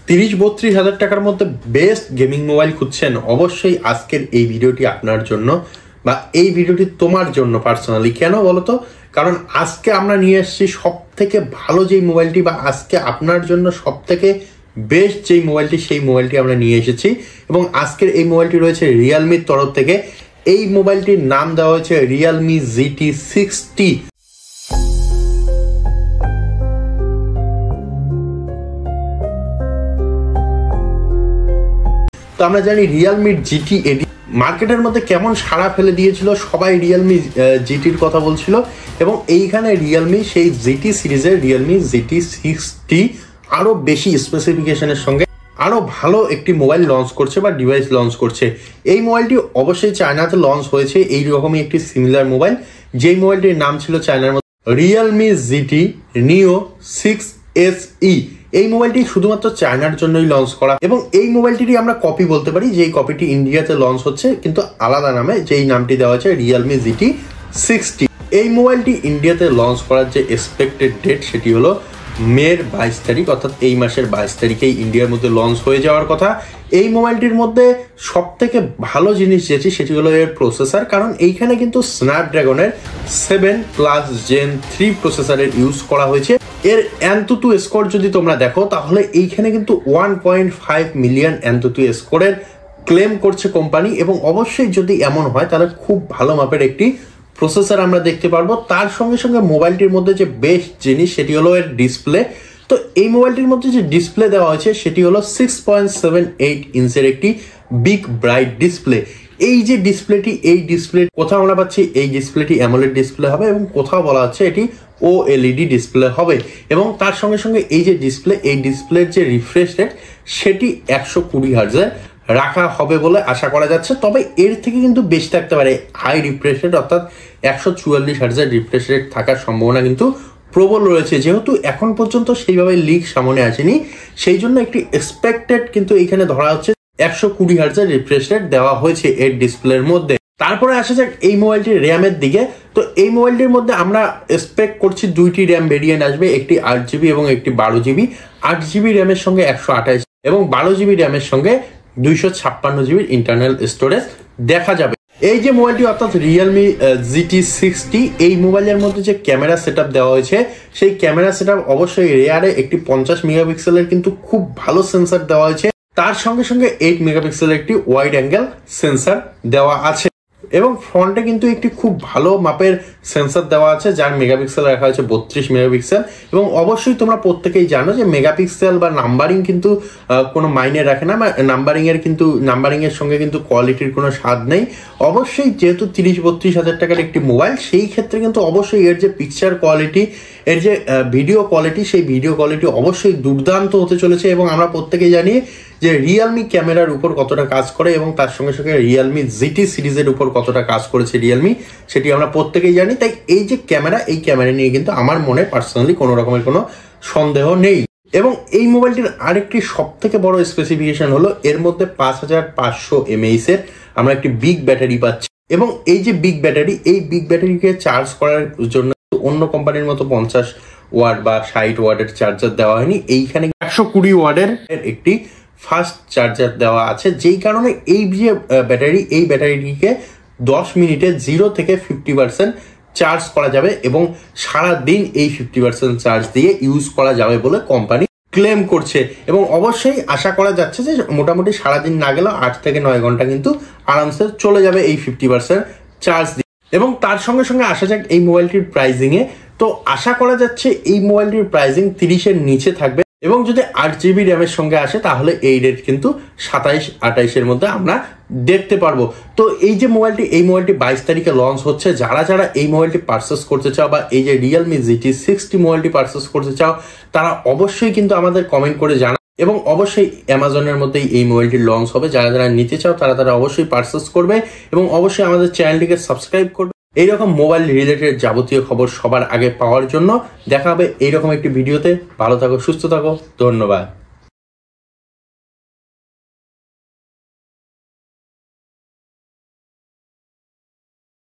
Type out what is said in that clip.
30-32 হাজার টাকার মধ্যে বেস্ট গেমিং মোবাইল খুঁজছেন, অবশ্যই আজকের এই ভিডিওটি আপনার জন্য বা এই ভিডিওটি তোমার জন্য পার্সোনালি। কেন বলতো? কারণ আজকে আমরা নিয়ে এসেছি সব থেকে ভালো যেই মোবাইলটি বা আজকে আপনার জন্য সব থেকে বেস্ট যেই মোবাইলটি, সেই মোবাইলটি আমরা নিয়ে এসেছি। এবং আজকের এই মোবাইলটি রয়েছে রিয়েলমির তরফ থেকে। এই মোবাইলটির নাম দেওয়া হয়েছে রিয়েলমি GT60। তো আমরা জানি রিয়েলমির GT80 মার্কেটের মধ্যে কেমন সাড়া ফেলে দিয়েছিল, সবাই রিয়েলমি GTর কথা বলছিল। এবং এইখানে রিয়েলমি সেই GT সিরিজের রিয়েলমি GT60 আরো বেশি স্পেসিফিকেশনের সঙ্গে আরো ভালো একটি মোবাইল লঞ্চ করছে বা ডিভাইস লঞ্চ করছে। এই মোবাইলটি অবশ্যই চায়নাতে লঞ্চ হয়েছে এই রকমই একটি সিমিলার মোবাইল, যেই মোবাইলটির নাম ছিল চায়নার মধ্যে রিয়েলমি GT Neo 6SE। এই মোবাইলটি শুধুমাত্র চায়নার জন্যই লঞ্চ করা এবং এই মোবাইলটি আমরা কপি বলতে পারি, যেই কপিটি ইন্ডিয়াতে লঞ্চ হচ্ছে কিন্তু আলাদা নামে, যেই নামটি দেওয়া হয়েছে রিয়েলমি GT60। এই মোবাইলটি ইন্ডিয়াতে লঞ্চ করার যে এক্সপেক্টেড ডেট সেটি হলো মের 22 তারিখ, অর্থাৎ এই মাসের 22 তারিখেই ইন্ডিয়ার মধ্যে লঞ্চ হয়ে যাওয়ার কথা। এই মোবাইলটির মধ্যে সব থেকে ভালো জিনিস যেটি সেটি হলো এর প্রসেসর, কারণ এইখানে কিন্তু স্ন্যাপড্রাগনের 7+ Gen 3 প্রসেসরের ইউজ করা হয়েছে। এর AnTuTu স্কোর যদি তোমরা দেখো তাহলে এইখানে কিন্তু 1.5 মিলিয়ন AnTuTu স্কোরের ক্লেম করছে কোম্পানি। এবং অবশ্যই যদি এমন হয় তাহলে খুব ভালো মাপের একটি প্রসেসর আমরা দেখতে পারবো। তার সঙ্গে সঙ্গে মোবাইলটির মধ্যে যে বেস্ট জিনিস সেটি হলো এর ডিসপ্লে। তো এই মোবাইলটির মধ্যে যে ডিসপ্লে দেওয়া হয়েছে সেটি হলো 6.78 ইঞ্চের একটি বিগ ব্রাইট ডিসপ্লে। এই যে ডিসপ্লেটি, এই ডিসপ্লে কোথাও আমরা পাচ্ছি এই ডিসপ্লেটি অ্যামোলেড ডিসপ্লে হবে এবং কোথাও বলা হচ্ছে এটি OLED ডিসপ্লে হবে। এবং তার সঙ্গে সঙ্গে এই যে ডিসপ্লে, এই ডিসপ্লের যে রিফ্রেশ রেট সেটি 120 হার্টজের রাখা হবে বলে আশা করা যাচ্ছে। তবে এর থেকে কিন্তু বেশি থাকতে পারে, হাই রিফ্রেশ রেট অর্থাৎ 144 হার্টজের রিফ্রেশ রেট থাকার সম্ভাবনা কিন্তু প্রবল রয়েছে। যেহেতু এখন পর্যন্ত সেইভাবে লিক সামনে আসেনি, সেই জন্য একটি এক্সপেক্টেড কিন্তু এখানে ধরা হচ্ছে 120 হার্টজের রিফ্রেশ রেট দেওয়া হয়েছে এর ডিসপ্লের মধ্যে। তারপরে আসা যাক এই মোবাইলটির র্যামের দিকে। তো এই মোবাইলটির মধ্যে আমরা এক্সপেক্ট করছি দুইটি র্যাম ভেরিয়েন্ট আসবে, একটি 8GB এবং একটি 12GB। 8GB র্যামের সঙ্গে 128 এবং 12GB র্যামের সঙ্গে 256GB ইন্টারনাল স্টোরেজ দেখা যাবে। এই যে মোবাইলটি অর্থাৎ রিয়েলমি GT60, এই মোবাইলের মধ্যে যে ক্যামেরা সেটআপ দেওয়া হয়েছে সেই ক্যামেরা সেটআপ অবশ্যই রেয়ারে একটি 50 মেগাপিক্সেলের কিন্তু খুব ভালো সেন্সর দেওয়া হয়েছে। তার সঙ্গে সঙ্গে 8 মেগাপিক্সেলের একটি ওয়াইড অ্যাঙ্গেল সেন্সর দেওয়া আছে এবং ফ্রন্টে কিন্তু একটি খুব ভালো মাপের সেন্সর দেওয়া আছে যার মেগাপিক্সেল রাখা হয়েছে 32 মেগাপিক্সেল। এবং অবশ্যই তোমরা প্রত্যেকেই জানো যে মেগাপিক্সেল বা নাম্বারিং কিন্তু কোনো মাইনে রাখে না, বা নাম্বারিং এর সঙ্গে কিন্তু কোয়ালিটির কোনো স্বাদ নেই। অবশ্যই যেহেতু 30-32 হাজার টাকার একটি মোবাইল, সেই ক্ষেত্রে কিন্তু অবশ্যই এর যে পিকচার কোয়ালিটি, এর যে ভিডিও কোয়ালিটি, সেই ভিডিও কোয়ালিটি অবশ্যই দুর্দান্ত হতে চলেছে। এবং আমরা প্রত্যেকেই জানি যে রিয়েলমি ক্যামেরার উপর কতটা কাজ করে এবং তার সঙ্গে সঙ্গে রিয়েলমি GT সিরিজের উপর কতটা কাজ করেছে রিয়েলমি, সেটি আমরা প্রত্যেকেই জানি। তাই এই যে ক্যামেরা, এই ক্যামেরা নিয়ে কিন্তু আমার মনে পার্সোনালি কোনো রকমের কোনো সন্দেহ নেই। এবং এই মোবাইলটির আরেকটি সব থেকে বড় স্পেসিফিকেশন হলো এর মধ্যে 5500 mAh এর আমরা একটি বিগ ব্যাটারি পাচ্ছি। এবং এই যে বিগ ব্যাটারি, এই বিগ ব্যাটারিকে চার্জ করার জন্য অন্য কোম্পানির মতো 50 ওয়াট বা 60 ওয়াটের চার্জার দেওয়া হয়নি, এইখানে 120 ওয়াটের একটি ফাস্ট চার্জার দেওয়া আছে। যেই কারণে এই যে ব্যাটারি, এই ব্যাটারিটিকে 10 মিনিটে 0 থেকে 50% চার্জ করা যাবে এবং সারাদিন এই 50% চার্জ দিয়ে ইউজ করা যাবে বলে কোম্পানি ক্লেম করছে। এবং অবশ্যই আশা করা যাচ্ছে যে মোটামুটি সারাদিন না গেলেও 8 থেকে 9 ঘন্টা কিন্তু আরামসে চলে যাবে এই 50% চার্জ দিয়ে। এবং তার সঙ্গে সঙ্গে আসা যাক এই মোবাইলটির প্রাইজিংয়ে। তো আশা করা যাচ্ছে এই মোবাইলটির প্রাইজিং 30-এর নিচে থাকবে এবং যদি 8GB র্যামের সঙ্গে আসে তাহলে এই রেট কিন্তু 27-28-এর মধ্যে আমরা দেখতে পারবো। তো এই যে মোবাইলটি, এই মোবাইলটি 22 তারিখে লঞ্চ হচ্ছে। যারা যারা এই মোবাইলটি পারচেস করতে চাও বা এই যে রিয়েলমি GT60 মোবাইলটি পারচেস করতে চাও, তারা অবশ্যই কিন্তু আমাদের কমেন্ট করে জানা এবং অবশ্যই অ্যামাজনের মধ্যেই এই মোবাইলটি লঞ্চ হবে। যারা যারা নিতে চাও তারা অবশ্যই পারচেস করবে এবং অবশ্যই আমাদের চ্যানেলটিকে সাবস্ক্রাইব করবে এইরকম মোবাইল রিলেটেড যাবতীয় খবর সবার আগে পাওয়ার জন্য। দেখা হবে এইরকম একটি ভিডিওতে। ভালো থাকো, সুস্থ থাকো, ধন্যবাদ।